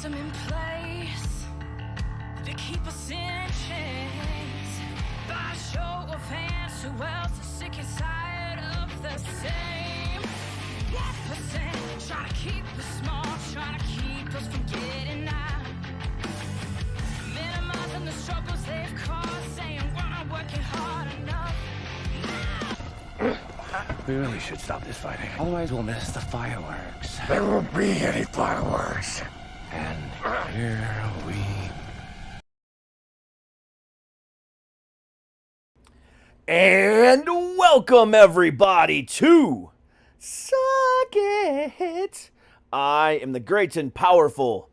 system in place to keep us in chains. By show of hands, who else is sick and tired of the same 1%? Try to keep us small, trying to keep us from getting out. Minimizing the struggles they've caused, saying we're not working hard enough. We really should stop this fighting. Otherwise, we'll miss the fireworks. There won't be any fireworks. And here we... And welcome, everybody, to Suck It. I am the great and powerful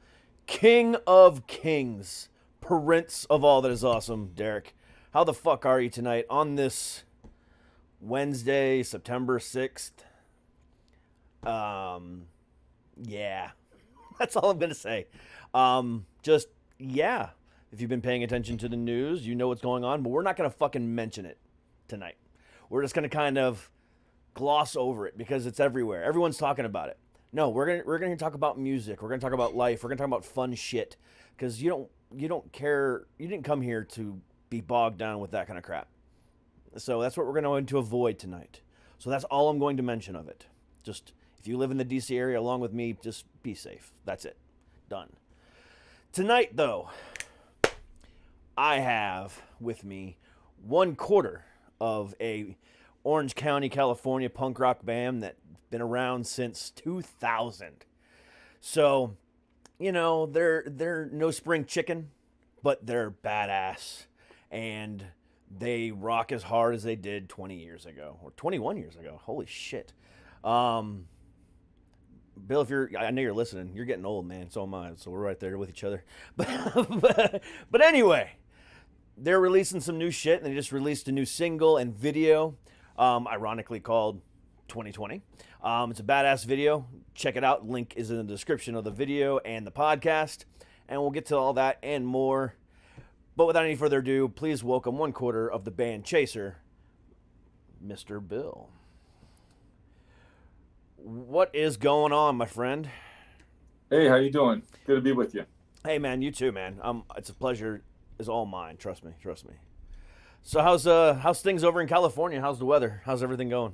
King of Kings, Prince of all that is awesome, Derek. How the fuck are you tonight on this Wednesday, September 6th? Yeah. That's all I'm going to say. Yeah. If you've been paying attention to the news, you know what's going on, but we're not going to fucking mention it tonight. We're just going to kind of gloss over it because it's everywhere. Everyone's talking about it. No, we're going to talk about music. We're going to talk about life. We're going to talk about fun shit because you don't care. You didn't come here to be bogged down with that kind of crap. So that's what we're going to avoid tonight. So that's all I'm going to mention of it. Just if you live in the DC area along with me, just be safe. That's it. Done. Tonight, though, I have with me 1/4 of a Orange County, California punk rock band that's been around since 2000. So, you know, they're no spring chicken, but they're badass. And they rock as hard as they did 20 years ago or 21 years ago. Holy shit. Bill, I know you're listening. You're getting old, man. So am I. So we're right there with each other. But anyway, they're releasing some new shit, and they just released a new single and video, ironically called 2020. It's a badass video. Check it out. Link is in the description of the video and the podcast, and we'll get to all that and more. But without any further ado, please welcome 1/4 of the band Chaser, Mr. Bill. What is going on, my friend? Hey, how you doing? Good to be with you. Hey, man, you too, man. It's a pleasure. Is all mine. Trust me. So how's things over in California? How's the weather? How's everything going?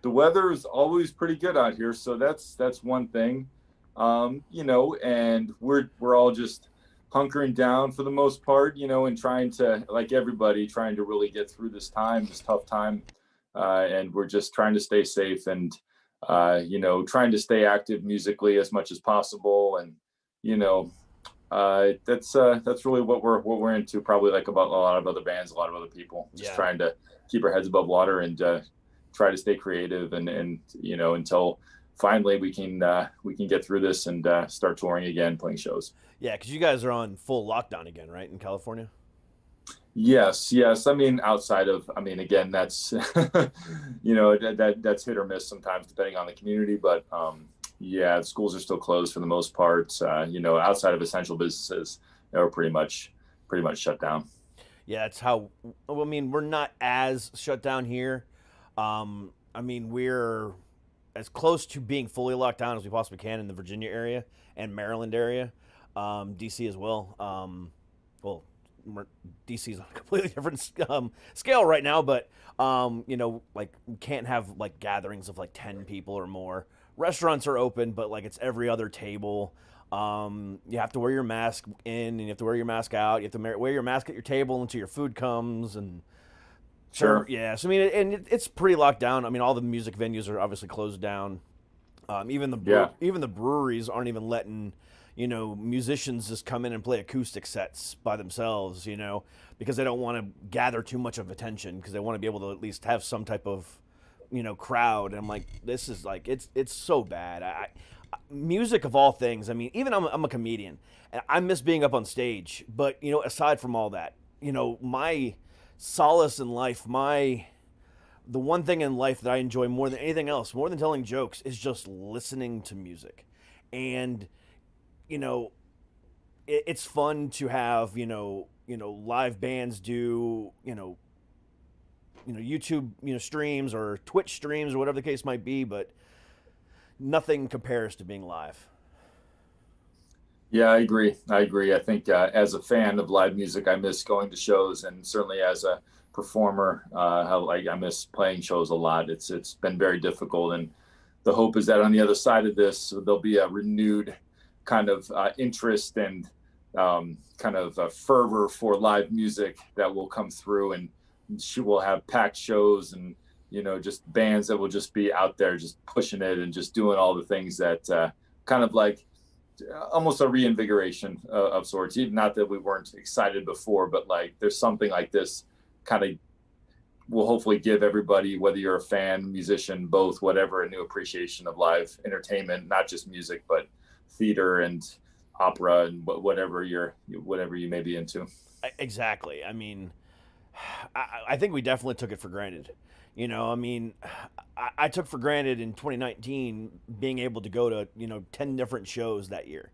The weather is always pretty good out here, so that's one thing. You know, and we're all just hunkering down for the most part, you know, and trying to, like everybody, trying to really get through this tough time. And we're just trying to stay safe and, you know, trying to stay active musically as much as possible. And, you know, that's really what we're into, probably like about a lot of other bands, a lot of other people, just trying to keep our heads above water and try to stay creative and, you know, until finally we can get through this and start touring again, playing shows. Yeah, because you guys are on full lockdown again, right, in California? Yes. I mean, again, that's, you know, that's hit or miss sometimes depending on the community, but yeah, schools are still closed for the most part. You know, outside of essential businesses, they're pretty much shut down. Yeah, it's how, I mean, we're not as shut down here. I mean, we're as close to being fully locked down as we possibly can in the Virginia area and Maryland area. DC as well. Well, DC's on a completely different scale right now, but you know, like we can't have like gatherings of like 10 people or more. Restaurants are open, but like it's every other table. You have to wear your mask in, and you have to wear your mask out. You have to wear your mask at your table until your food comes, and sure, yeah. So I mean, it's pretty locked down. I mean, all the music venues are obviously closed down. Even the breweries aren't even letting, you know, musicians just come in and play acoustic sets by themselves, you know, because they don't want to gather too much of attention, because they want to be able to at least have some type of, you know, crowd. And I'm like, this is like, it's so bad. Music of all things. I mean, even I'm a comedian and I miss being up on stage, but you know, aside from all that, you know, my solace in life, the one thing in life that I enjoy more than anything else, more than telling jokes, is just listening to music. And you know, it's fun to have, you know, live bands do, you know, YouTube, you know, streams or Twitch streams or whatever the case might be, but nothing compares to being live. Yeah, I agree. I think as a fan of live music, I miss going to shows, and certainly as a performer, I miss playing shows a lot. It's been very difficult, and the hope is that on the other side of this, there'll be a renewed kind of interest and kind of a fervor for live music that will come through, and she will have packed shows, and just bands that will just be out there just pushing it and just doing all the things that kind of like almost a reinvigoration of sorts. Even not that we weren't excited before, but like there's something like this kind of will hopefully give everybody, whether you're a fan, musician, both, whatever, a new appreciation of live entertainment, not just music, but theater and opera and whatever you may be into. Exactly. I mean, I think we definitely took it for granted. I mean, I took for granted in 2019 being able to go to 10 different shows that year.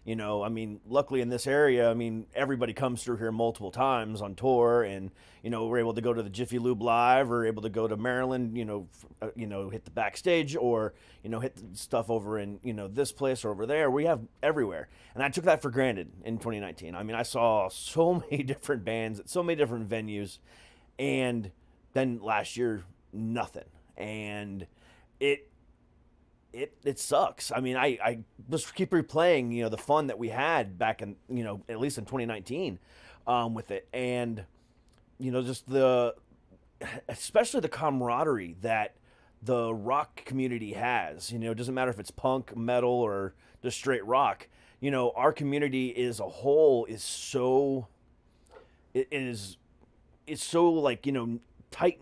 I mean, luckily in this area, I mean, everybody comes through here multiple times on tour, and we're able to go to the Jiffy Lube Live, or able to go to Maryland, hit the backstage, or hit the stuff over in this place or over there. We have everywhere, and I took that for granted in 2019. I mean, I saw so many different bands at so many different venues, and then last year, nothing, and it it sucks. I mean, I just keep replaying, the fun that we had back in, at least in 2019, with it, and just especially the camaraderie that the rock community has. It doesn't matter if it's punk, metal, or just straight rock. Our community as a whole is so it is it's so like tight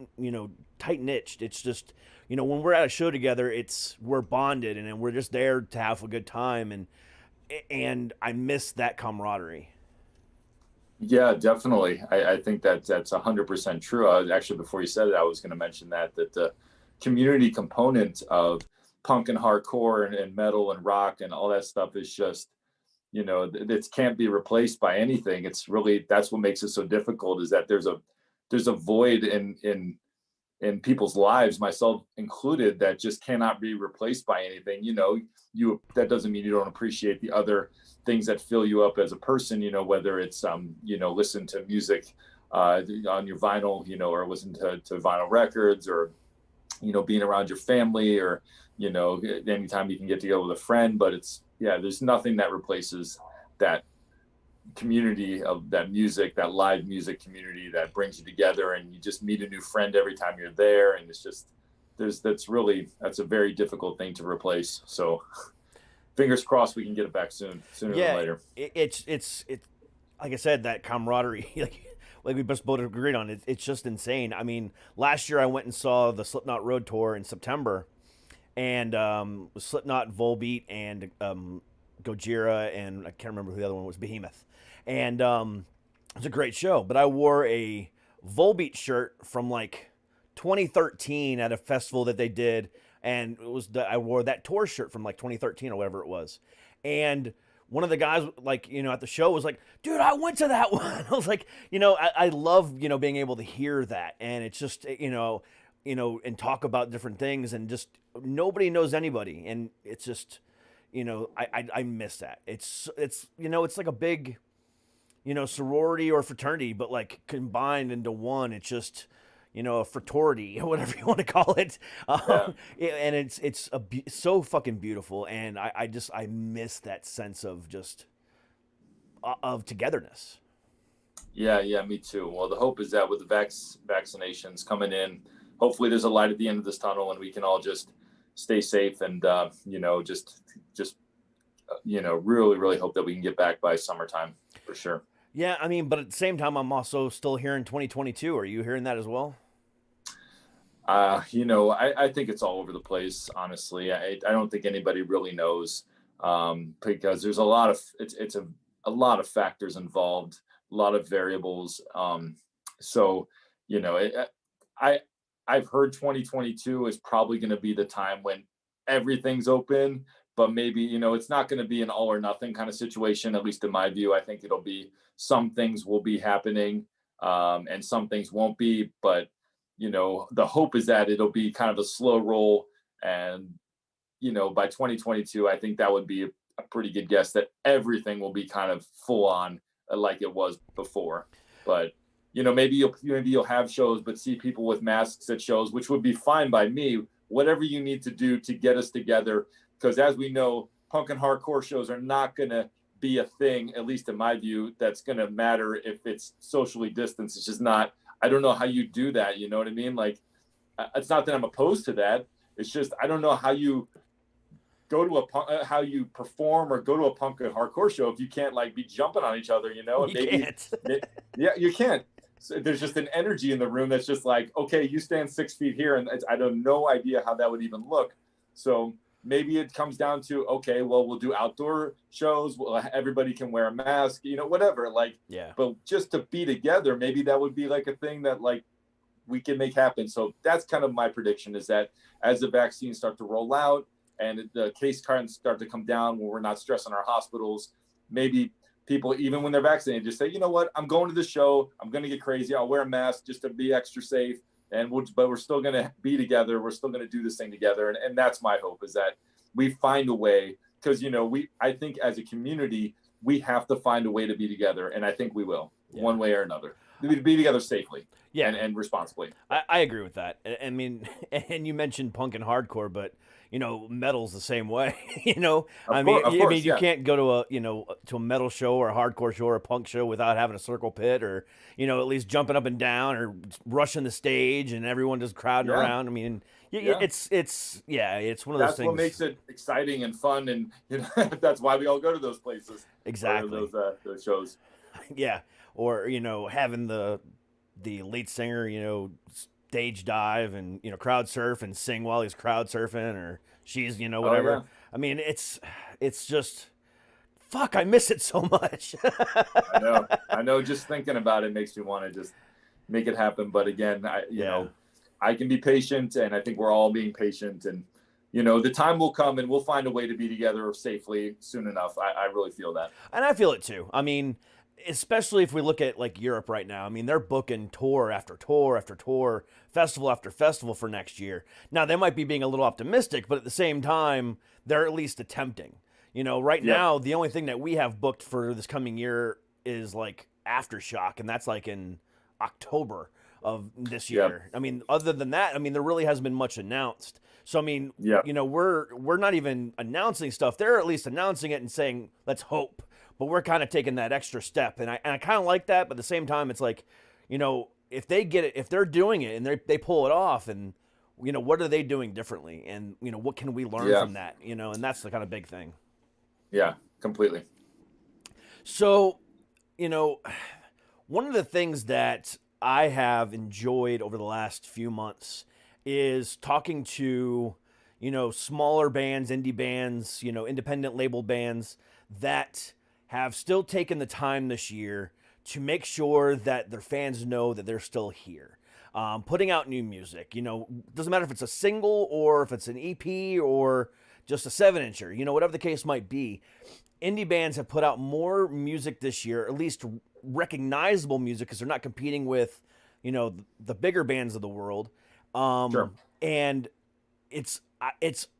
tight niched. It's just when we're at a show together, we're bonded, and we're just there to have a good time, and I miss that camaraderie. Yeah, definitely. I think that's 100% true. Actually, before you said it, I was going to mention that the community component of punk and hardcore and metal and rock and all that stuff is just, it can't be replaced by anything. It's really, that's what makes it so difficult, is that there's a void in people's lives, myself included, that just cannot be replaced by anything. That doesn't mean you don't appreciate the other things that fill you up as a person, whether it's listen to music on your vinyl, or listen to vinyl records, or being around your family, or anytime you can get together with a friend. But there's nothing that replaces that community of that music, that live music community that brings you together, and you just meet a new friend every time you're there. And it's just, that's a very difficult thing to replace. So fingers crossed we can get it back sooner than later. It's like I said, that camaraderie, like we both agreed on, it's just insane. I mean, last year I went and saw the Slipknot Road Tour in September, and Slipknot, Volbeat, and Gojira, and I can't remember who the other one was, Behemoth. And it's a great show, but I wore a Volbeat shirt from like 2013 at a festival that they did, and I wore that tour shirt from like 2013 or whatever it was. And one of the guys, like, at the show was like, dude, I went to that one. I was like, I love, being able to hear that. And it's just, and talk about different things, and just nobody knows anybody. And it's just, I miss that. It's like a big, sorority or fraternity, but like combined into one. It's just, a fraternity, or whatever you want to call it. And it's so fucking beautiful. And I miss that sense of just, of togetherness. Yeah, me too. Well, the hope is that with the vaccinations coming in, hopefully there's a light at the end of this tunnel, and we can all just stay safe, and really, really hope that we can get back by summertime for sure. Yeah, I mean, but at the same time, I'm also still hearing 2022. Are you hearing that as well? I think it's all over the place, honestly. I don't think anybody really knows, because there's a lot of factors involved, a lot of variables. So, I've heard 2022 is probably going to be the time when everything's open, but maybe, it's not going to be an all or nothing kind of situation, at least in my view. I think it'll be, some things will be happening, and some things won't be, but the hope is that it'll be kind of a slow roll. And, by 2022, I think that would be a pretty good guess that everything will be kind of full on like it was before. But maybe you'll have shows, but see people with masks at shows, which would be fine by me. Whatever you need to do to get us together, because as we know, punk and hardcore shows are not going to be a thing, at least in my view, that's going to matter if it's socially distanced. It's just not. I don't know how you do that. You know what I mean? Like, it's not that I'm opposed to that. It's just I don't know how you go to how you perform or go to a punk and hardcore show if you can't like be jumping on each other. And can't. Yeah, you can't. So there's just an energy in the room that's just like, okay, you stand 6 feet here, and I have no idea how that would even look. So maybe it comes down to, okay, well, we'll do outdoor shows. Everybody can wear a mask, whatever. Like, yeah. But just to be together, maybe that would be like a thing that like we can make happen. So that's kind of my prediction, is that as the vaccines start to roll out and the case counts start to come down, when we're not stressing our hospitals, maybe people, even when they're vaccinated, just say, you know what, I'm going to the show. I'm going to get crazy. I'll wear a mask just to be extra safe. But we're still going to be together. We're still going to do this thing together. And that's my hope, is that we find a way, because, I think as a community, we have to find a way to be together. And I think we will, one way or another, be together safely and responsibly. I agree with that. I mean, and you mentioned punk and hardcore, but metal's the same way. You can't go to a metal show or a hardcore show or a punk show without having a circle pit, or at least jumping up and down or rushing the stage and everyone just crowding around. I mean, it's one of those things. That's what makes it exciting and fun, and that's why we all go to those places. Exactly. Those shows. Yeah, or having the lead singer stage dive and crowd surf and sing while he's crowd surfing, or she's whatever. Oh, yeah. I mean, it's just fuck, I miss it so much. I know just thinking about it makes me want to just make it happen, but again, I can be patient, and I think we're all being patient, and the time will come and we'll find a way to be together safely soon enough. I really feel that. And I feel it too. I mean, especially if we look at like Europe right now. I mean, they're booking tour after tour after tour, festival after festival for next year. Now, they might be being a little optimistic, but at the same time, they're at least attempting. Right now, the only thing that we have booked for this coming year is like Aftershock, and that's like in October of this year. I mean, other than that, there really hasn't been much announced. So, I mean, we're not even announcing stuff. They're at least announcing it and saying, let's hope. But we're kind of taking that extra step. And I kind of like that. But at the same time, it's like, if they get it, if they're doing it and they pull it off, and, what are they doing differently? And, what can we learn from that? And that's the kind of big thing. Yeah, completely. So, one of the things that I have enjoyed over the last few months is talking to, smaller bands, indie bands, independent label bands that have still taken the time this year to make sure that their fans know that they're still here. Putting out new music, doesn't matter if it's a single or if it's an EP or just a 7-incher, whatever the case might be. Indie bands have put out more music this year, at least recognizable music, because they're not competing with, the bigger bands of the world. Sure. And it's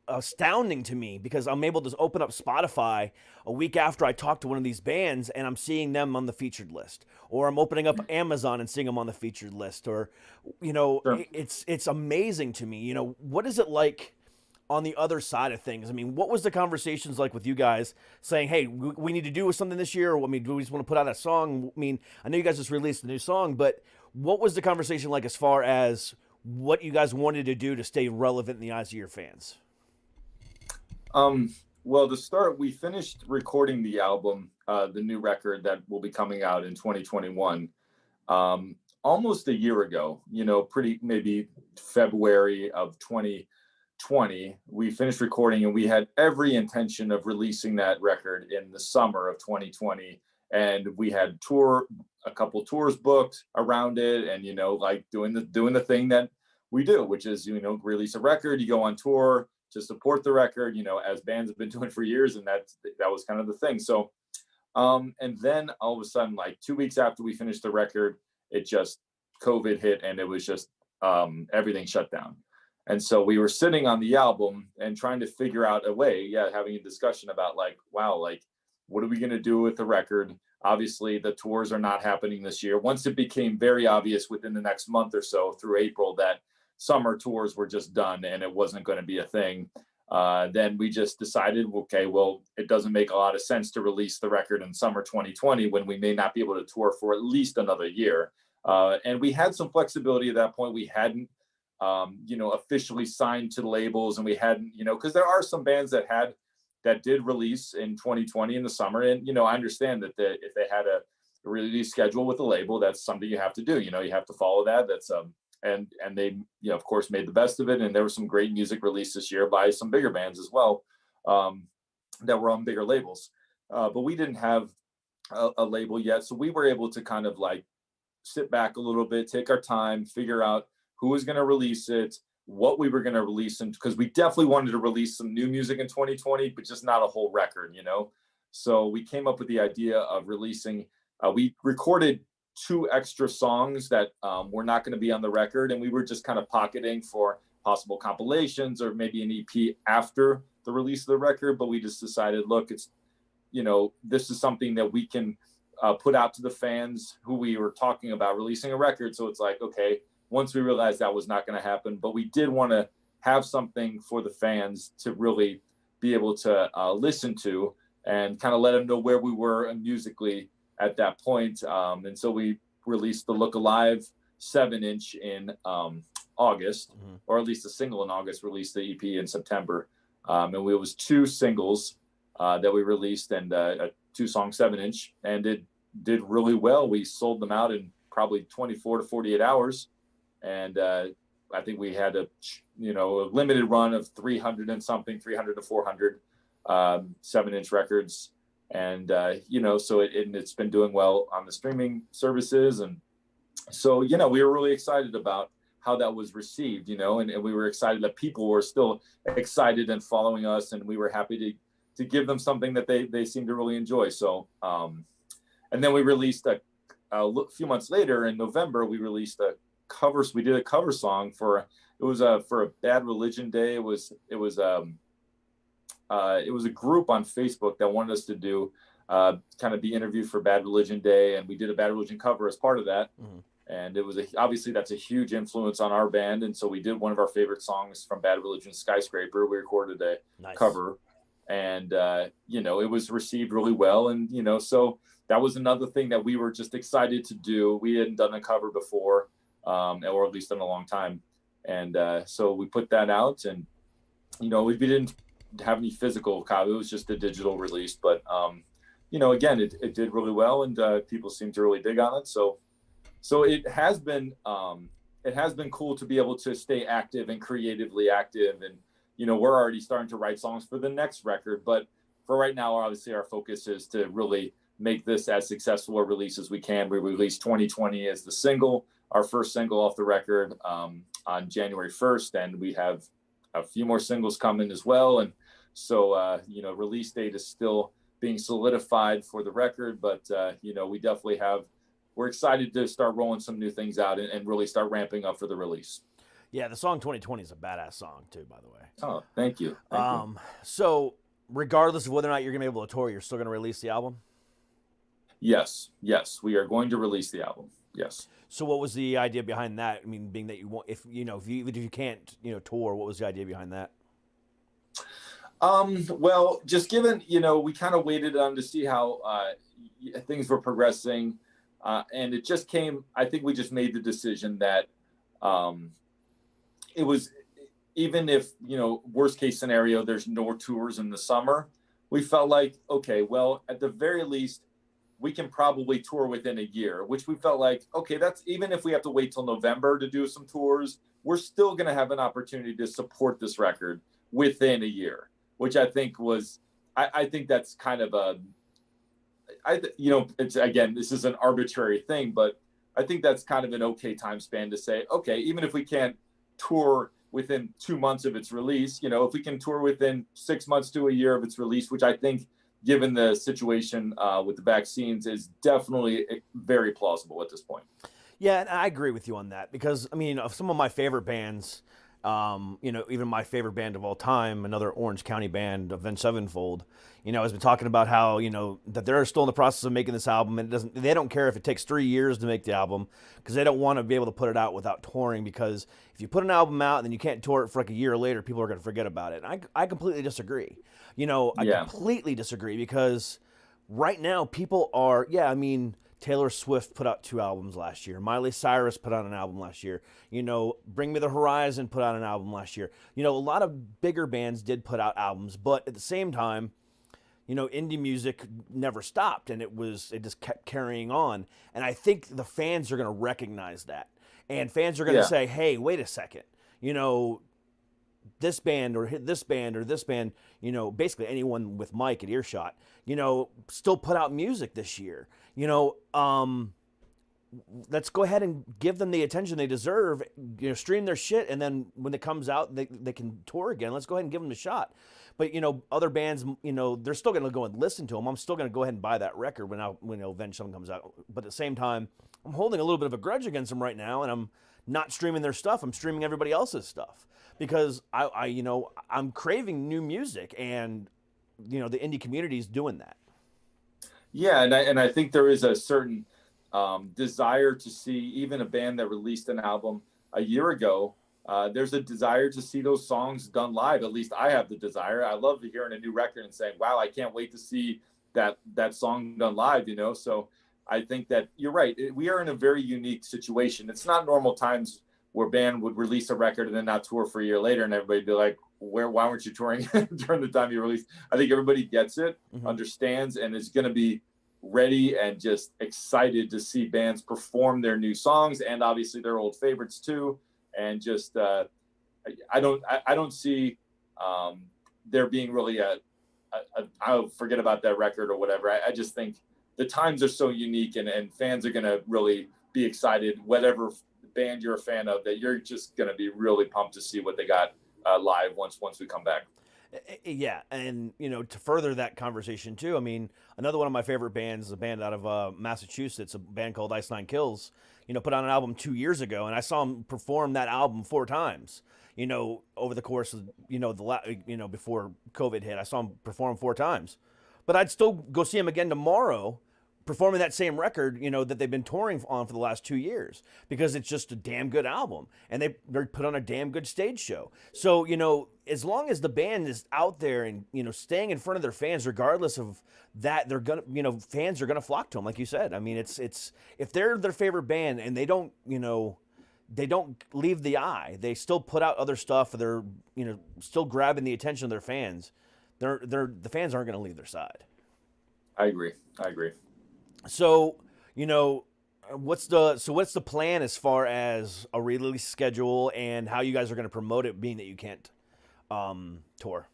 astounding to me, because I'm able to open up Spotify a week after I talk to one of these bands, and I'm seeing them on the featured list, or I'm opening up Amazon and seeing them on the featured list, or, Sure. it's amazing to me. What is it like on the other side of things? I mean, what was the conversations like with you guys saying, hey, we need to do something this year? Or, do we just want to put out a song? I mean, I know you guys just released a new song, but what was the conversation like as far as what you guys wanted to do to stay relevant in the eyes of your fans? Well, to start, we finished recording the album, the new record that will be coming out in 2021, almost a year ago, maybe February of 2020, we finished recording, and we had every intention of releasing that record in the summer of 2020. And we had a couple tours booked around it, and, like doing the thing that we do, which is, release a record, you go on tour to support the record, as bands have been doing for years. And that was kind of the thing. So, and then all of a sudden, like 2 weeks after we finished the record, it just COVID hit, and it was just, everything shut down. And so we were sitting on the album and trying to figure out a way, having a discussion about like, wow, like, what are we going to do with the record? Obviously, the tours are not happening this year. Once it became very obvious within the next month or so through April that summer tours were just done and it wasn't going to be a thing, then we just decided, okay, well, it doesn't make a lot of sense to release the record in summer 2020 when we may not be able to tour for at least another year. And we had some flexibility at that point. We hadn't, officially signed to the labels, and we hadn't, because there are some bands that did release in 2020 in the summer. And, I understand that if they had a release schedule with a label, that's something you have to do. You have to follow that. That's and they, of course, made the best of it. And there was some great music released this year by some bigger bands as well, that were on bigger labels. But we didn't have a label yet. So we were able to kind of like sit back a little bit, take our time, figure out who was going to release it, what we were going to release, and because we definitely wanted to release some new music in 2020, but just not a whole record, So we came up with the idea of releasing, we recorded 2 extra songs that were not going to be on the record, and we were just kind of pocketing for possible compilations or maybe an EP after the release of the record. But we just decided, look, it's, this is something that we can put out to the fans who we were talking about releasing a record. So it's like, okay, once we realized that was not going to happen, but we did want to have something for the fans to really be able to listen to and kind of let them know where we were musically at that point. And so we released the Look Alive 7-inch in August, or at least a single in August, released the EP in September. And it was 2 singles that we released, and a 2-song 7-inch, and it did really well. We sold them out in probably 24 to 48 hours. And I think we had a limited run of 300 and something, 300 to 400 7-inch records. And, so it's been doing well on the streaming services. And so, we were really excited about how that was received, and we were excited that people were still excited and following us. And we were happy to give them something that they seemed to really enjoy. So, and then we released a few months later in November, we released we did a cover song for a Bad Religion Day. It was a group on Facebook that wanted us to do kind of be interviewed for Bad Religion Day, and we did a Bad Religion cover as part of that. And it was obviously that's a huge influence on our band, and so we did one of our favorite songs from Bad Religion, Skyscraper. We recorded a cover, and it was received really well. And so that was another thing that we were just excited to do. We hadn't done a cover before, or at least in a long time. And so we put that out, and we didn't have any physical copy. It was just a digital release, but again, it did really well, and people seem to really dig on it. So it has been cool to be able to stay active and creatively active. And we're already starting to write songs for the next record, but for right now, obviously our focus is to really make this as successful a release as we can. We released 2020 as the single, our first single off the record, on January 1st, and we have a few more singles coming as well. And so release date is still being solidified for the record, but we're excited to start rolling some new things out and really start ramping up for the release. Yeah, the song 2020 is a badass song too, by the way. Oh, thank you. Thank you. So regardless of whether or not you're gonna be able to tour, you're still gonna release the album? Yes, we are going to release the album. Yes. So what was the idea behind that? I mean, being that you want, if you can't, tour, what was the idea behind that? Well, just given, we kind of waited on to see how things were progressing. And it just came, I think we just made the decision that it was, even if, worst case scenario, there's no tours in the summer, we felt like, okay, well, at the very least, we can probably tour within a year, which we felt like, okay, that's, even if we have to wait till November to do some tours, we're still going to have an opportunity to support this record within a year, which I think was, I think that's kind of it's, again, this is an arbitrary thing, but I think that's kind of an okay time span to say, okay, even if we can't tour within 2 months of its release, if we can tour within 6 months to a year of its release, which I think, given the situation with the vaccines, is definitely very plausible at this point. Yeah, and I agree with you on that, because, I mean, of some of my favorite bands, Even my favorite band of all time, another Orange County band, Avenged Sevenfold, has been talking about how, that they're still in the process of making this album, and they don't care if it takes 3 years to make the album, because they don't want to be able to put it out without touring, because if you put an album out and then you can't tour it for like a year later, people are going to forget about it. And I completely disagree. I completely disagree, because right now people are, Taylor Swift put out 2 albums last year. Miley Cyrus put out an album last year. Bring Me the Horizon put out an album last year. A lot of bigger bands did put out albums, but at the same time, indie music never stopped, and it just kept carrying on. And I think the fans are going to recognize that. And fans are going to say, hey, wait a second. This band or this band or this band, basically anyone with Mike at earshot, still put out music this year. Let's go ahead and give them the attention they deserve, stream their shit. And then when it comes out, they can tour again. Let's go ahead and give them a shot. But, other bands, they're still going to go and listen to them. I'm still going to go ahead and buy that record when Avenged Sevenfold comes out. But at the same time, I'm holding a little bit of a grudge against them right now. And I'm not streaming their stuff. I'm streaming everybody else's stuff, because I'm craving new music, and, the indie community is doing that. Yeah, and I think there is a certain desire to see even a band that released an album a year ago. There's a desire to see those songs done live. At least I have the desire. I love hearing a new record and saying, "Wow, I can't wait to see that song done live." So I think that you're right. We are in a very unique situation. It's not normal times where a band would release a record and then not tour for a year later, and everybody'd be like, why weren't you touring during the time you released? I think everybody gets it, understands, and is going to be ready and just excited to see bands perform their new songs, and obviously their old favorites too. And just I don't see there being really I'll forget about that record or whatever. I just think the times are so unique, and fans are going to really be excited, whatever band you're a fan of, that you're just going to be really pumped to see what they got live once we come back. Yeah, and to further that conversation too, another one of my favorite bands is a band out of Massachusetts, a band called Ice Nine Kills. Put out an album 2 years ago, and I saw them perform that album 4 times. Over the course of before COVID hit, I saw them perform 4 times. But I'd still go see them again tomorrow, performing that same record, that they've been touring on for the last 2 years, because it's just a damn good album, and they put on a damn good stage show. So, as long as the band is out there and, staying in front of their fans, regardless of that, they're gonna, fans are gonna flock to them, like you said. It's if they're their favorite band and they don't leave the eye, they still put out other stuff, they're, still grabbing the attention of their fans, the fans aren't gonna leave their side. I agree. So, what's the plan as far as a release schedule and how you guys are going to promote it, being that you can't tour?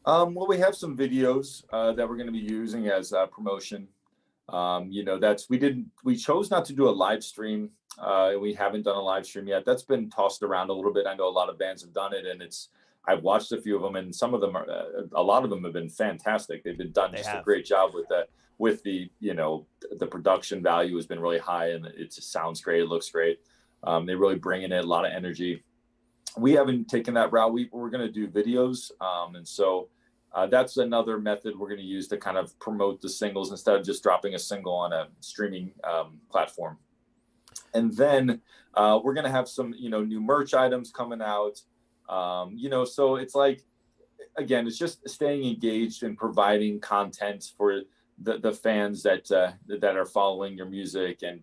Well, we have some videos that we're going to be using as promotion. We chose not to do a live stream. We haven't done a live stream yet. That's been tossed around a little bit. I know a lot of bands have done it, and I've watched a few of them, and some of them a lot of them have been fantastic. They've been done a great job with that. With the production value has been really high, and it just sounds great. It looks great. They really bring in a lot of energy. We haven't taken that route. We're going to do videos. And so that's another method we're going to use to kind of promote the singles instead of just dropping a single on a streaming platform. And then we're going to have some, new merch items coming out. So it's like, again, it's just staying engaged and providing content for the fans that are following your music, and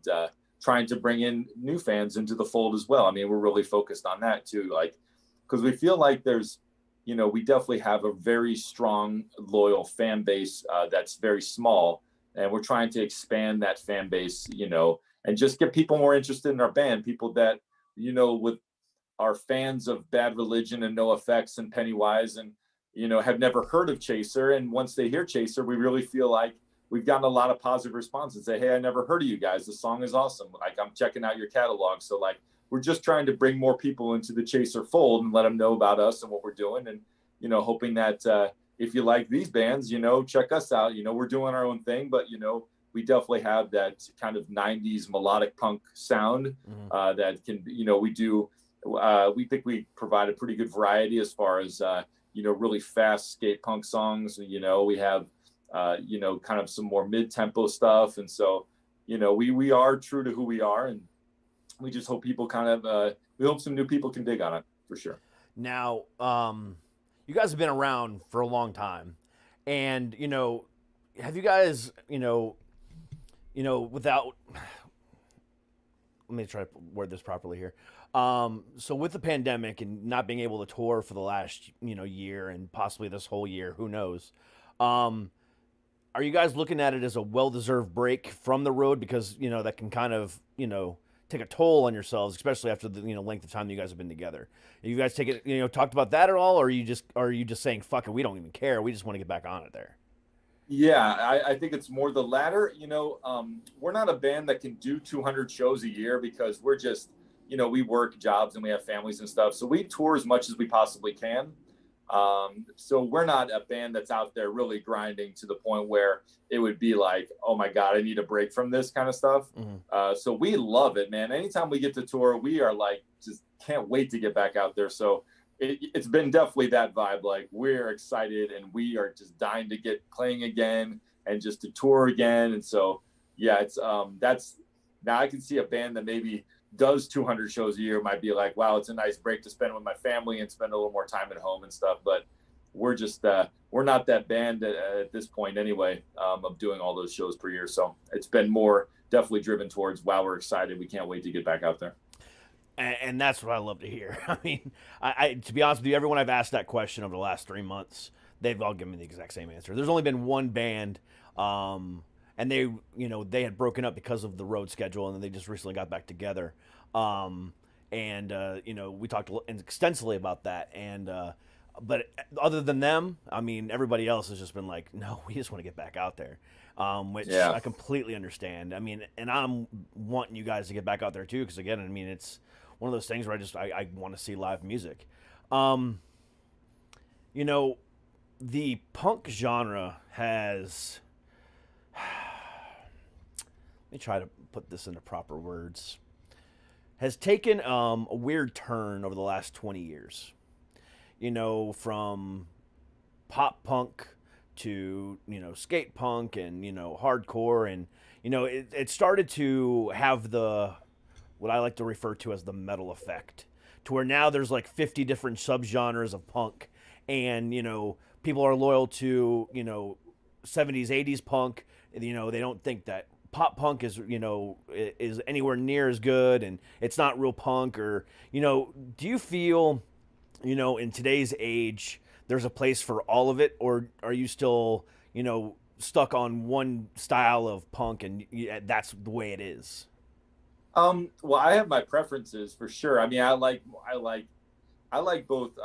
trying to bring in new fans into the fold as well. We're really focused on that too, because we feel like there's, we definitely have a very strong, loyal fan base that's very small, and we're trying to expand that fan base, and just get people more interested in our band, people that, with are fans of Bad Religion and NoFX and Pennywise, and, have never heard of Chaser. And once they hear Chaser, we really feel like we've gotten a lot of positive response and say, hey, I never heard of you guys. The song is awesome. I'm checking out your catalog. So we're just trying to bring more people into the Chaser fold and let them know about us and what we're doing. And, hoping that if you like these bands, check us out. We're doing our own thing, but, we definitely have that kind of 90s melodic punk sound that can, we do We think we provide a pretty good variety as far as, really fast skate punk songs. We have, kind of some more mid-tempo stuff. And so, we are true to who we are, and we just hope people we hope some new people can dig on it for sure. Now, you guys have been around for a long time, and, have you guys, without, let me try to word this properly here. So with the pandemic and not being able to tour for the last, year and possibly this whole year, who knows? Are you guys looking at it as a well-deserved break from the road? Because, that can kind of, take a toll on yourselves, especially after the, length of time you guys have been together. Have you guys talked about that at all? Or are you just saying, fuck it, we don't even care. We just want to get back on it there? Yeah, I think it's more the latter. We're not a band that can do 200 shows a year because we're just, we work jobs and we have families and stuff. So we tour as much as we possibly can. So we're not a band that's out there really grinding to the point where it would be like, oh my God, I need a break from this kind of stuff. Mm-hmm. So we love it, man. Anytime we get to tour, we are like, just can't wait to get back out there. So it's been definitely that vibe. Like, we're excited and we are just dying to get playing again and just to tour again. And so, yeah, it's, that's, now I can see a band that maybe does 200 shows a year might be like, wow, it's a nice break to spend with my family and spend a little more time at home and stuff. But we're just, we're not that band at this point anyway, of doing all those shows per year. So it's been more definitely driven towards, wow, we're excited. We can't wait to get back out there. And that's what I love to hear. I mean, I to be honest with you, everyone I've asked that question over the last 3 months, they've all given me the exact same answer. There's only been one band, and they had broken up because of the road schedule, and then they just recently got back together. We talked extensively about that. And but other than them, I mean, everybody else has just been like, no, we just want to get back out there, which I completely understand. I mean, and I'm wanting you guys to get back out there too, because again, I mean, it's one of those things where I want to see live music. The punk genre has, let me try to put this into proper words, has taken a weird turn over the last 20 years. From pop punk to, skate punk and, hardcore. And, it started to have what I like to refer to as the metal effect, to where now there's like 50 different subgenres of punk, and people are loyal to 70s 80s punk. They don't think that pop punk is is anywhere near as good, and it's not real punk. Or do you feel in today's age there's a place for all of it, or are you still stuck on one style of punk and that's the way it is? Well, I have my preferences for sure. I mean, I like both,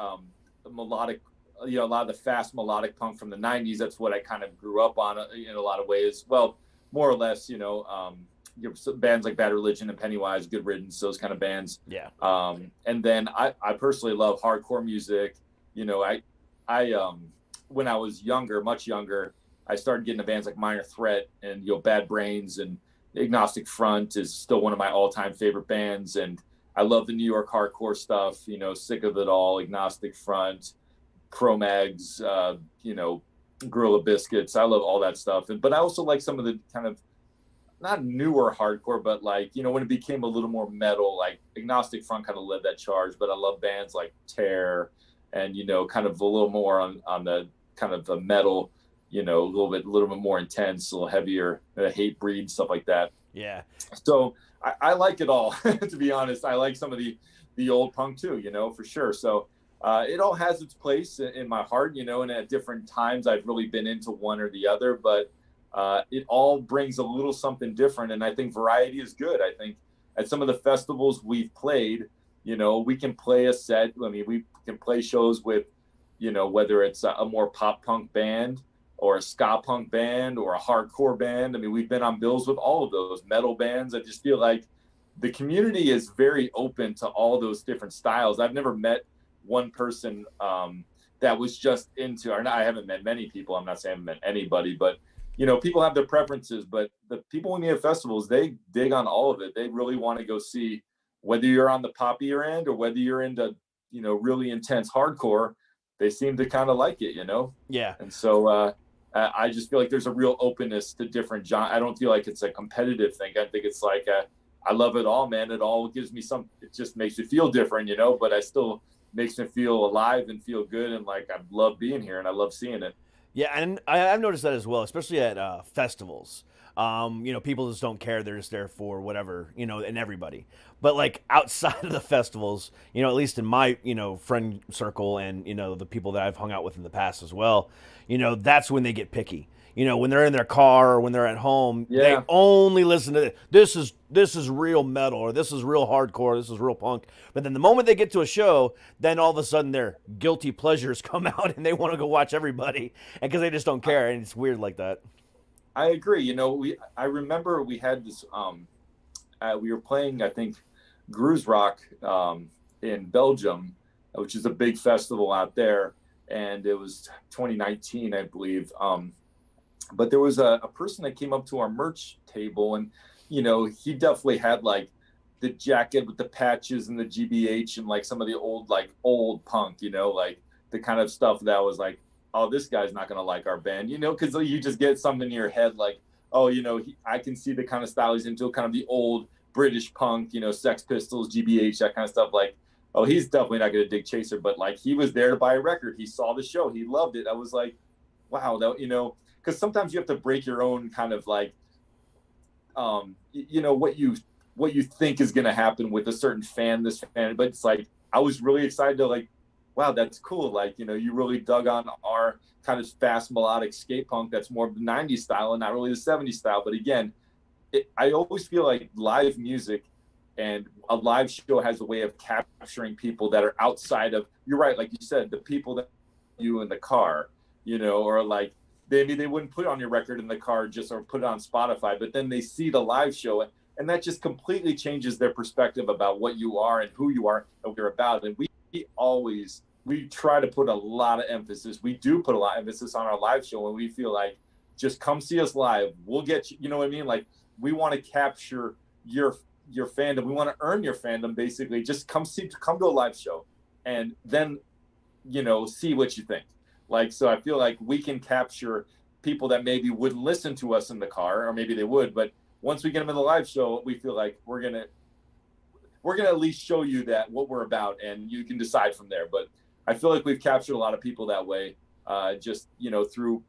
melodic, a lot of the fast melodic punk from the 90s. That's what I kind of grew up on in a lot of ways. Well, more or less, bands like Bad Religion and Pennywise, Good Riddance, those kind of bands. Yeah. And then I personally love hardcore music. I when I was younger, much younger, I started getting into bands like Minor Threat and, Bad Brains, and Agnostic Front is still one of my all-time favorite bands. And I love the New York hardcore stuff, Sick of It All, Agnostic Front, Cro-Mags, Gorilla Biscuits. I love all that stuff. But I also like some of the kind of not newer hardcore, but like, when it became a little more metal, like Agnostic Front kind of led that charge. But I love bands like Tear and, kind of a little more on the kind of the metal, a little bit more intense, a little heavier, Hatebreed, stuff like that. Yeah. So I like it all, to be honest. I like some of the old punk too, for sure. So it all has its place in my heart, and at different times I've really been into one or the other, but it all brings a little something different. And I think variety is good. I think at some of the festivals we've played, we can play a set. I mean, we can play shows with, whether it's a more pop punk band or a ska punk band or a hardcore band. I mean, we've been on bills with all of those metal bands. I just feel like the community is very open to all those different styles. I've never met one person that was just into, or I haven't met many people. I'm not saying I haven't met anybody, but people have their preferences. But the people when we have festivals, they dig on all of it. They really want to go see, whether you're on the poppier end or whether you're into, really intense hardcore, they seem to kind of like it, Yeah. And so I just feel like there's a real openness to different genres. I don't feel like it's a competitive thing. I think it's like I love it all, man. It all gives me it just makes me feel different, but I still makes me feel alive and feel good. And like, I love being here and I love seeing it. Yeah, and I've noticed that as well, especially at festivals. People just don't care; they're just there for whatever, and everybody. But like outside of the festivals, at least in my, friend circle and the people that I've hung out with in the past as well, that's when they get picky. When they're in their car or when they're at home, they only listen to this is real metal or this is real hardcore, this is real punk. But then the moment they get to a show, then all of a sudden their guilty pleasures come out and they want to go watch everybody, and because they just don't care, and it's weird like that. I agree. I remember we had this. We were playing, I think, Grooze Rock in Belgium, which is a big festival out there, and it was 2019, I believe. But there was a person that came up to our merch table, and he definitely had like the jacket with the patches and the GBH and like some of the old punk, like the kind of stuff that was like, oh, this guy's not going to like our band, because you just get something in your head like, oh, I can see the kind of style he's into, kind of the old British punk, Sex Pistols, GBH, that kind of stuff. Like, oh, he's definitely not going to dig Chaser, but like he was there to buy a record. He saw the show. He loved it. I was like, wow, that, because sometimes you have to break your own kind of like, what you think is going to happen with a certain fan, but it's like, I was really excited to like, wow, that's cool. Like, you really dug on our kind of fast melodic skate punk that's more of the 90s style and not really the 70s style. But again, I always feel like live music and a live show has a way of capturing people that are outside of, you're right, like you said, the people that you in the car, or like maybe they wouldn't put on your record in the car or put it on Spotify, but then they see the live show and that just completely changes their perspective about what you are and who you are and what you're about. And we try to put a lot of emphasis. We do put a lot of emphasis on our live show, and we feel like just come see us live. We'll get you. You know what I mean? Like, we want to capture your fandom. We want to earn your fandom. Basically, just come to a live show, and then see what you think. Like, so I feel like we can capture people that maybe wouldn't listen to us in the car, or maybe they would, but once we get them in the live show, we feel like we're gonna at least show you that what we're about, and you can decide from there. But I feel like we've captured a lot of people that way, just through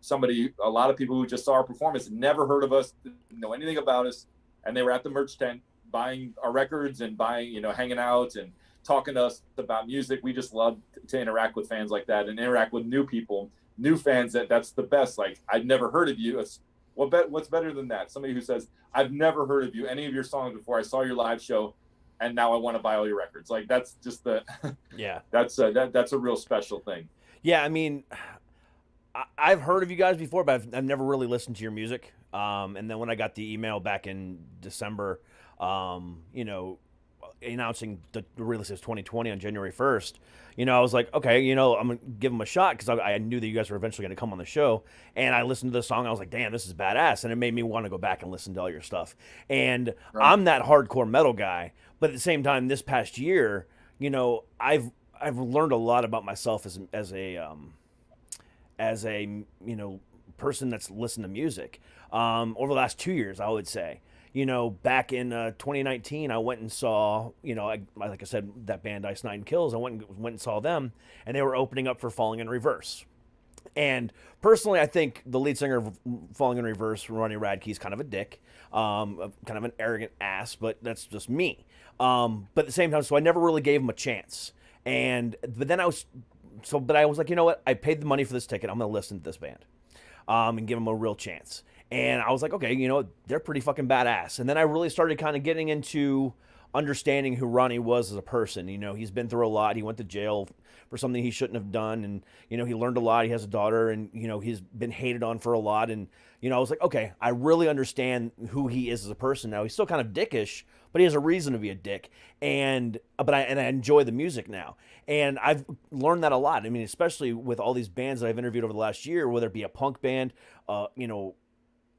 a lot of people who just saw our performance, never heard of us, didn't know anything about us, and they were at the merch tent buying our records and hanging out and talking to us about music. We just love to interact with fans like that and interact with new people, new fans. That's the best. Like, I've never heard of you. What's better than that? Somebody who says, I've never heard of you, any of your songs before. I saw your live show, and now I want to buy all your records. Like, that's just that's a real special thing. Yeah, I mean, I've heard of you guys before, but I've never really listened to your music. And then when I got the email back in December, announcing the release of 2020 on January 1st, I was like, okay, I'm going to give them a shot, because I knew that you guys were eventually going to come on the show. And I listened to the song. I was like, damn, this is badass. And it made me want to go back and listen to all your stuff. And right. I'm that hardcore metal guy. But at the same time, this past year, I've learned a lot about myself as a person that's listened to music over the last 2 years, I would say. Back in 2019, I went and saw, like I said, that band Ice Nine Kills. I went and saw them, and they were opening up for Falling in Reverse. And personally, I think the lead singer of Falling in Reverse, Ronnie Radke, is kind of a dick, kind of an arrogant ass, but that's just me. But at the same time, so I never really gave him a chance. But I was like, you know what? I paid the money for this ticket. I'm going to listen to this band and give them a real chance. And I was like, okay, they're pretty fucking badass. And then I really started kind of getting into understanding who Ronnie was as a person. He's been through a lot. He went to jail for something he shouldn't have done. And, he learned a lot. He has a daughter, and, he's been hated on for a lot. And, I was like, okay, I really understand who he is as a person now. He's still kind of dickish, but he has a reason to be a dick. But I enjoy the music now. And I've learned that a lot. I mean, especially with all these bands that I've interviewed over the last year, whether it be a punk band,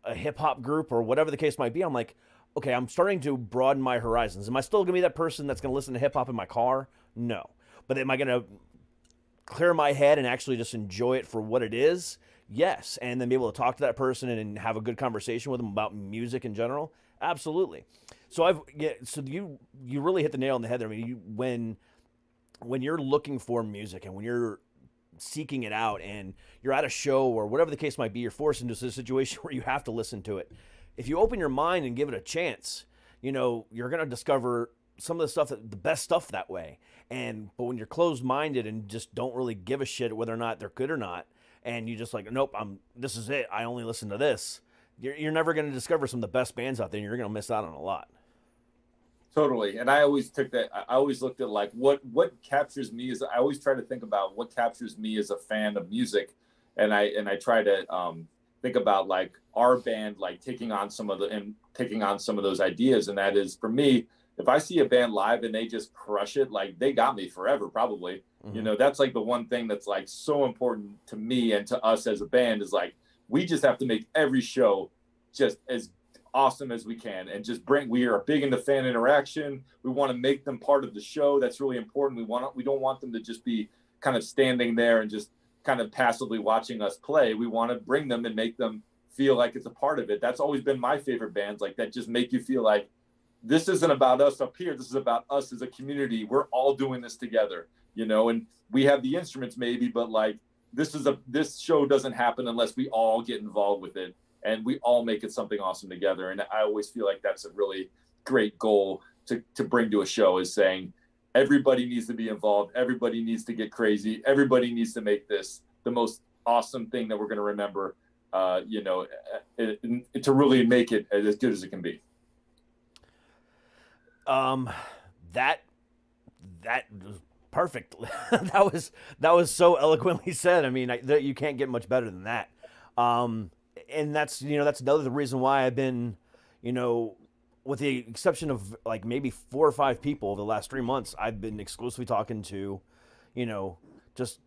a hip hop group, or whatever the case might be. I'm like, okay, I'm starting to broaden my horizons. Am I still going to be that person that's going to listen to hip hop in my car? No. But am I going to clear my head and actually just enjoy it for what it is? Yes. And then be able to talk to that person and have a good conversation with them about music in general? Absolutely. So you really hit the nail on the head there. I mean, when you're looking for music and when you're seeking it out and you're at a show or whatever the case might be, you're forced into a situation where you have to listen to it. If you open your mind and give it a chance, you're going to discover some of the best stuff that way. But when you're closed-minded and just don't really give a shit whether or not they're good or not, and you just like, nope, this is it, I only listen to this, you're never going to discover some of the best bands out there, and you're going to miss out on a lot. Totally. And I always looked at like what captures me is I always try to think about what captures me as a fan of music. And I try to think about like our band, like taking on some of those ideas. And that is for me, if I see a band live and they just crush it, like they got me forever, probably. Mm-hmm. That's like the one thing that's like so important to me and to us as a band is like, we just have to make every show just as awesome as we can and just we are big into fan interaction. We want to make them part of the show. That's really important. We don't want them to just be kind of standing there and just kind of passively watching us play. We want to bring them and make them feel like it's a part of it. That's always been my favorite bands, like that just make you feel like this isn't about us up here. This is about us as a community. We're all doing this together, and we have the instruments maybe, but like this show doesn't happen unless we all get involved with it. And we all make it something awesome together. And I always feel like that's a really great goal to bring to a show is saying everybody needs to be involved. Everybody needs to get crazy. Everybody needs to make this the most awesome thing that we're going to remember, to really make it as good as it can be. That was perfect. that was so eloquently said. I mean, you can't get much better than that. And that's another reason why I've been, with the exception of like maybe 4 or 5 people over the last 3 months, I've been exclusively talking to, just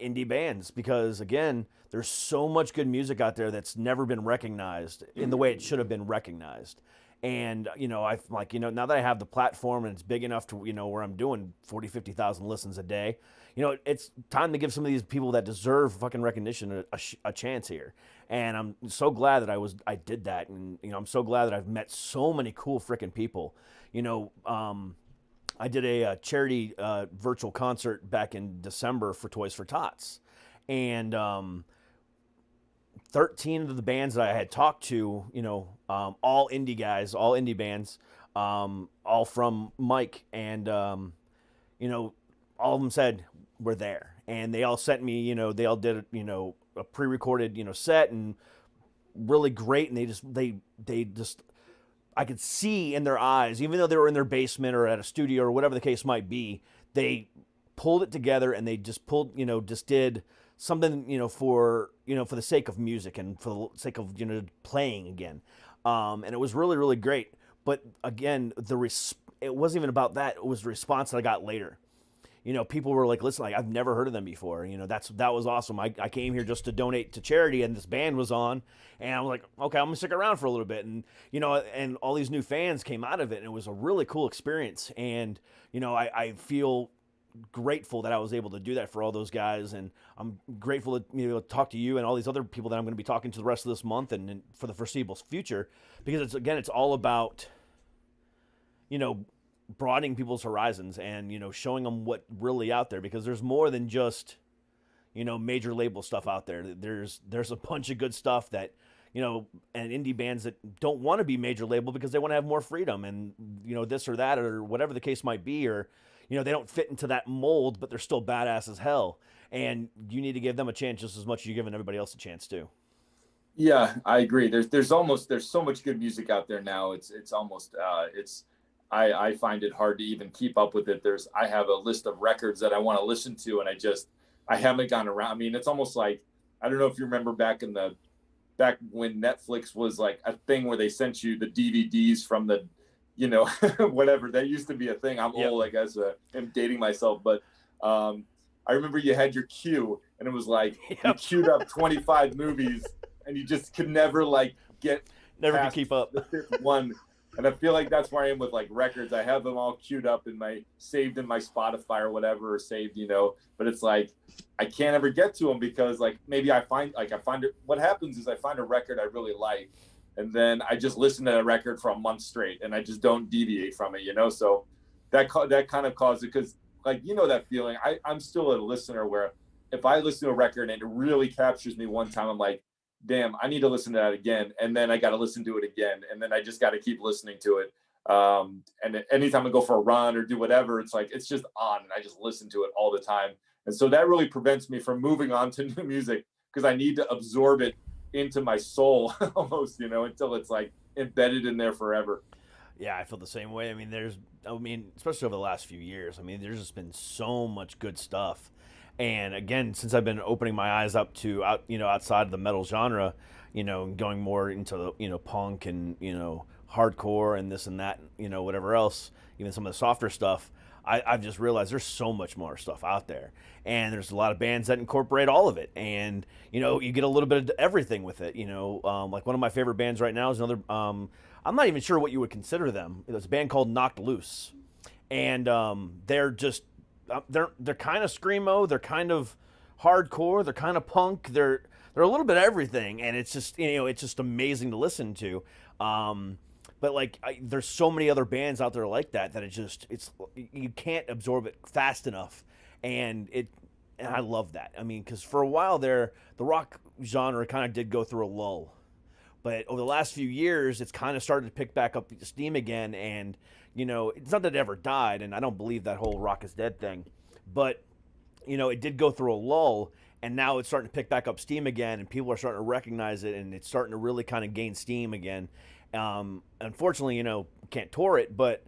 indie bands because again, there's so much good music out there that's never been recognized in the way it should have been recognized. And, I like, now that I have the platform and it's big enough to, where I'm doing 40, 50,000 listens a day, it's time to give some of these people that deserve fucking recognition a chance here. And I'm so glad that I did that. And, I'm so glad that I've met so many cool freaking people. I did a charity virtual concert back in December for Toys for Tots. And 13 of the bands that I had talked to, all indie guys, all indie bands, all from Mike. And, all of them said, we're there. And they all sent me, they all did, a pre-recorded, set and really great. And they just, I could see in their eyes, even though they were in their basement or at a studio or whatever the case might be, they pulled it together and they just just did something, for the sake of music and for the sake of, playing again. And it was really, really great. But again, it wasn't even about that. It was the response that I got later. People were like, listen, like, I've never heard of them before. That was awesome. I came here just to donate to charity and this band was on and I was like, okay, I'm gonna stick around for a little bit. And, and all these new fans came out of it and it was a really cool experience. And, I feel grateful that I was able to do that for all those guys. And I'm grateful to talk to you and all these other people that I'm going to be talking to the rest of this month and for the foreseeable future, because it's all about, broadening people's horizons and, showing them what really out there, because there's more than just, major label stuff out there. There's a bunch of good stuff that, and indie bands that don't want to be major label because they want to have more freedom and, this or that, or whatever the case might be, or, they don't fit into that mold, but they're still badass as hell. And you need to give them a chance just as much as you're giving everybody else a chance too. Yeah, I agree. There's so much good music out there now. I find it hard to even keep up with it. I have a list of records that I want to listen to, and I haven't gone around. I mean, it's almost like, I don't know if you remember back when Netflix was like a thing where they sent you the DVDs from the, whatever. That used to be a thing. I'm old, I guess. I'm dating myself, but I remember you had your queue, and it was like you queued up 25 movies, and you just could never like never could keep up. The fifth one. And I feel like that's where I am with like records. I have them all queued up saved in my Spotify or whatever, or saved, but it's like, I can't ever get to them because like, maybe I find it, what happens is I find a record I really like, and then I just listen to that record for a month straight and I just don't deviate from it, so that kind of caused it. Cause like, that feeling, I'm still a listener where if I listen to a record and it really captures me one time, I'm like, damn, I need to listen to that again. And then I got to listen to it again. And then I just got to keep listening to it. And anytime I go for a run or do whatever, it's like, it's just on and I just listen to it all the time. And so that really prevents me from moving on to new music because I need to absorb it into my soul almost, until it's like embedded in there forever. Yeah, I feel the same way. I mean, especially over the last few years, there's just been so much good stuff. And again, since I've been opening my eyes up to outside of the metal genre, going more into the, punk and, hardcore and this and that, whatever else, even some of the softer stuff, I've just realized there's so much more stuff out there. And there's a lot of bands that incorporate all of it. And, you get a little bit of everything with it, like one of my favorite bands right now is another, I'm not even sure what you would consider them. It's a band called Knocked Loose. And they're just, they're kind of screamo, they're kind of hardcore, they're kind of punk, they're a little bit of everything, and it's just it's just amazing to listen to. But like there's so many other bands out there like that it's you can't absorb it fast enough, and I love that. Because for a while there, the rock genre kind of did go through a lull. But over the last few years, it's kind of started to pick back up steam again, and it's not that it ever died, and I don't believe that whole rock is dead thing, but it did go through a lull, and now it's starting to pick back up steam again, and people are starting to recognize it, and it's starting to really kind of gain steam again. Unfortunately, can't tour it, but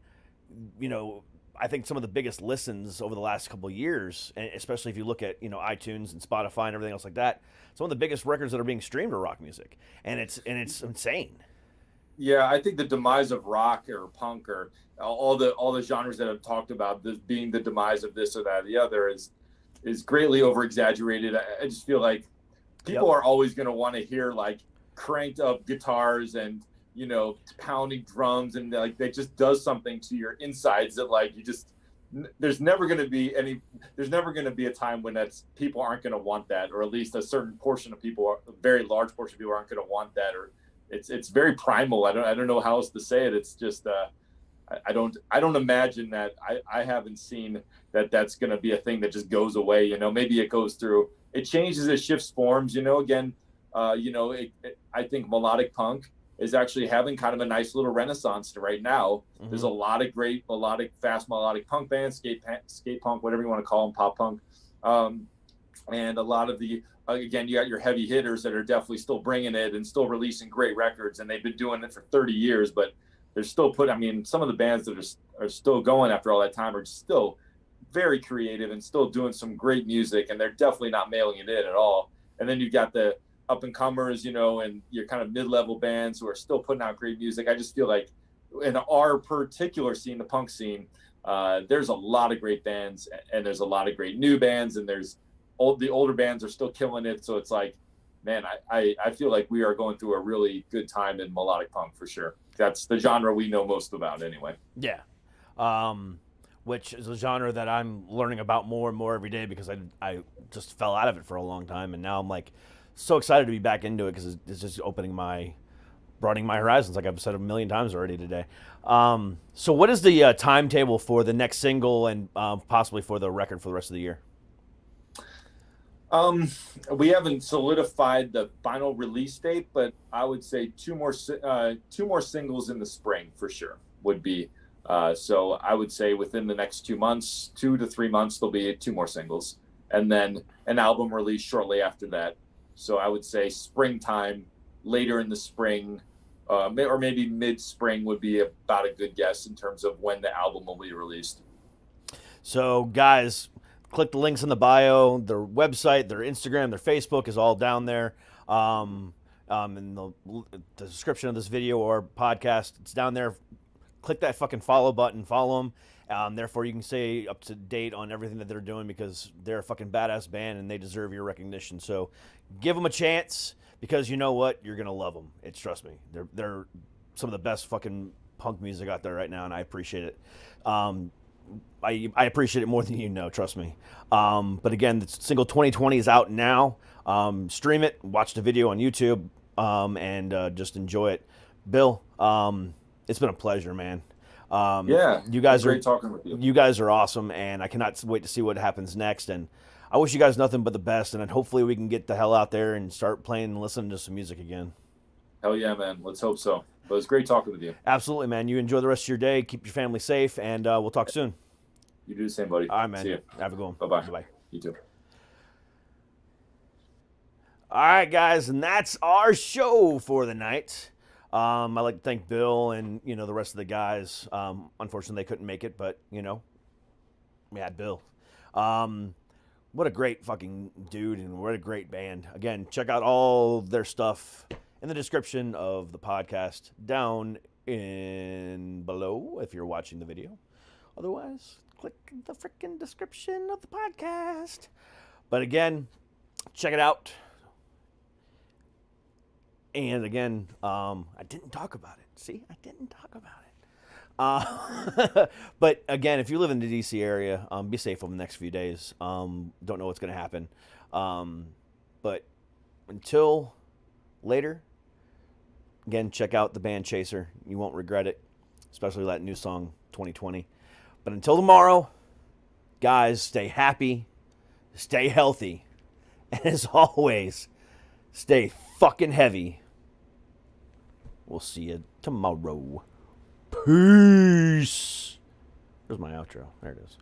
I think some of the biggest listens over the last couple of years, and especially if you look at iTunes and Spotify and everything else like that, some of the biggest records that are being streamed are rock music, and it's insane. Yeah, I think the demise of rock or punk or all the genres that I've talked about, this being the demise of this or that or the other, is greatly over exaggerated. I just feel like people are always going to want to hear like cranked up guitars and pounding drums, and like they just does something to your insides that like there's never going to be a time when people aren't going to want that, or at least a certain portion of people, a very large portion of people aren't going to want that, or it's very primal. I don't know how else to say it. It's just I don't imagine that. I haven't seen that's going to be a thing that just goes away. Maybe it changes, it shifts forms. Again, I think melodic punk is actually having kind of a nice little renaissance right now. Mm-hmm. There's a lot of great fast melodic punk bands, skate punk, whatever you want to call them, pop punk, and a lot of the. Again, you got your heavy hitters that are definitely still bringing it and still releasing great records, and they've been doing it for 30 years, but they're still some of the bands that are still going after all that time are still very creative and still doing some great music, and they're definitely not mailing it in at all. And then you've got the up and comers, and your kind of mid-level bands who are still putting out great music. I just feel like in our particular scene, the punk scene, there's a lot of great bands, and there's a lot of great new bands, and the older bands are still killing it. So it's like, man, I feel like we are going through a really good time in melodic punk for sure. That's the genre we know most about anyway. Yeah. Which is a genre that I'm learning about more and more every day, because I just fell out of it for a long time. And now I'm like so excited to be back into it, because it's just broadening my horizons, like I've said a million times already today. So what is the timetable for the next single and possibly for the record for the rest of the year? We haven't solidified the final release date, but I would say two more singles in the spring for sure would be. So I would say within the next 2 months, 2 to 3 months, there'll be 2 more singles, and then an album release shortly after that. So I would say springtime, later in the spring, or maybe mid-spring would be about a good guess in terms of when the album will be released. So guys, click the links in the bio. Their website, their Instagram, their Facebook is all down there. In the description of this video or podcast, it's down there. Click that fucking follow button, follow them. Therefore, you can stay up to date on everything that they're doing, because they're a fucking badass band and they deserve your recognition. So give them a chance, because you know what? You're going to love them. Trust me. They're some of the best fucking punk music out there right now, and I appreciate it. I appreciate it more than you know, trust me. But again, the single 2020 is out now. Stream it, watch the video on YouTube, and just enjoy it. Bill, it's been a pleasure, man. Yeah, you guys great talking with you. You guys are awesome, and I cannot wait to see what happens next. And I wish you guys nothing but the best, and then hopefully we can get the hell out there and start playing and listening to some music again. Hell yeah, man. Let's hope so. But it was great talking with you. Absolutely, man. You enjoy the rest of your day. Keep your family safe, and we'll talk soon. You do the same, buddy. All right, man. See you. Have a good one. Bye-bye. Bye-bye. You too. All right, guys, and that's our show for the night. I'd like to thank Bill and, the rest of the guys. Unfortunately, they couldn't make it, but, we had Bill. What a great fucking dude, and what a great band. Again, check out all their stuff in the description of the podcast down in below if you're watching the video. Otherwise, click the freaking description of the podcast. But again, check it out. And again, I didn't talk about it. See, I didn't talk about it. But again, if you live in the DC area, be safe over the next few days. Don't know what's going to happen. But until later, again, check out the band Chaser. You won't regret it, especially that new song, 2020. But until tomorrow, guys, stay happy, stay healthy, and as always, stay fucking heavy. We'll see you tomorrow. Peace. There's my outro. There it is.